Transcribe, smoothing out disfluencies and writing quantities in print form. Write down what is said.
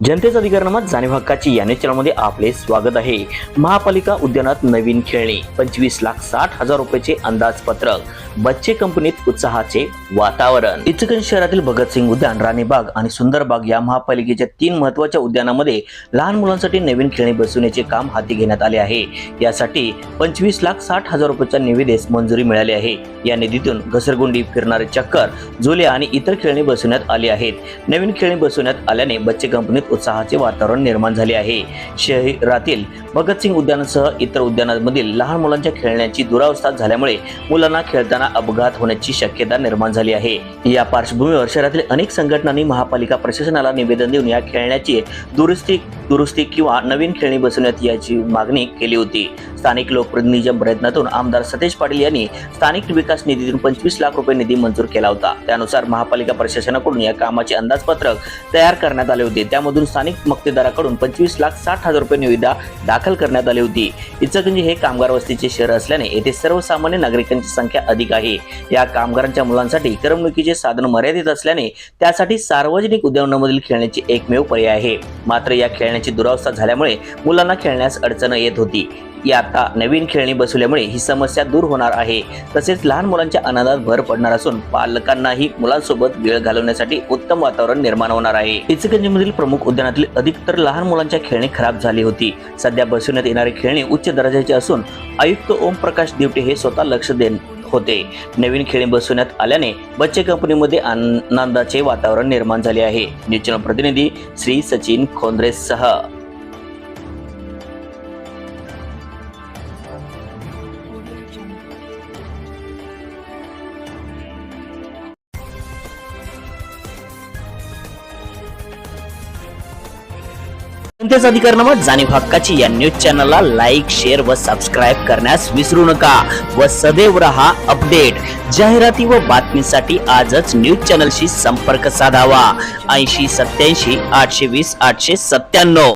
जनतेचा अधिकारनामा जाणीव हक्काची या चॅनलमध्ये आपले स्वागत आहे। महापालिका उद्यानात नवीन खेळणी 25,60,000 रुपयाचे अंदाजपत्रक, बच्चे कंपनीत उत्साहाचे वातावरण। इचलकरंजी शहरातील भगतसिंग उद्यान, राणीबाग आणि सुंदरबाग या महापालिकेच्या 3 महत्त्वाच्या उद्यानामध्ये लहान मुलांसाठी नवीन खेळणी बसवण्याचे काम हाती घेण्यात आले आहे। यासाठी 25,60,000 रुपयाच्या निविदेस मंजुरी मिळाली आहे। या निधीतून घसरगुंडी, फिरणारे चक्कर, झुले आणि इतर खेळणी बसवण्यात आली आहेत। नवीन खेळणी बसवण्यात आल्याने बच्चे कंपनीत उत्साहाचे वातावरण निर्माण झाले आहे। शहरातील भगतसिंग उद्यानासह इतर उद्यानांमधील लहान मुलांच्या खेळण्याची दुरावस्था झाल्यामुळे मुलांना खेळताना अपघात होण्याची शक्यता निर्माण झाली आहे। या पार्श्वभूमीवर शहरातील अनेक संघटनांनी महापालिका प्रशासनाला निवेदन देऊन या खेळण्याची दुरुस्ती किंवा नवीन खेळणी बसवण्यात याची मागणी केली होती। स्थानिक लोकप्रतिनिधींच्या प्रयत्नातून आमदार सतेज पाटील यांनी स्थानिक विकास निधीतून 25 लाख रुपये निधी मंजूर केला होता। त्यानुसार महापालिका प्रशासनाकडून या कामाचे अंदाजपत्रक तयार करण्यात आले होते। त्यामधून स्थानिक मक्तेदाराकडून 25,60,000 रुपये निविदा दाखल करण्यात आली होती। इचलकरंजी हे कामगार वस्तीचे शहर असल्याने येथे सर्वसामान्य नागरिकांची संख्या अधिक आहे। या कामगारांच्या मुलांसाठी करमणुकीचे साधन मर्यादित असल्याने त्यासाठी सार्वजनिक उद्यानांमधील खेळण्याची एकमेव पर्याय आहे। मात्र या खेळण्याची दुरावस्था झाल्यामुळे मुलांना खेळण्यास अडचण येत होती। आता नवीन खेळणी बसवल्यामुळे ही समस्या दूर होणार आहे। तसेच लहान मुलांच्या आनंदात भर पडणार असून पालकांनाही मुलांसोबत वेळ घालवण्यासाठी उत्तम वातावरण निर्माण होणार आहे। इचलकरंजीमधील प्रमुख उद्यानातील अधिकतर लहान मुलांच्या खेळणी खराब झाली होती। सध्या बसवण्यात येणारी खेळणी उच्च दर्जाची असून आयुक्त ओम प्रकाश दिवटे हे स्वतः लक्ष देत होते। नवीन खेळणी बसवण्यात आल्याने बच्चे कंपनीमध्ये आनंदाचे वातावरण निर्माण झाले आहे। न्यूज चॅनल प्रतिनिधी श्री सचिन खोंद्रेसह जनतेचा अधिकारनामा जाणीव हक्काची या न्यूज चॅनलला लाईक, शेअर व सबस्क्राईब करण्यास विसरू नका व सदैव रहा अपडेट। जाहिराती व बातमीसाठी आजच न्यूज चॅनलशी संपर्क साधावा। 80 87 820 897।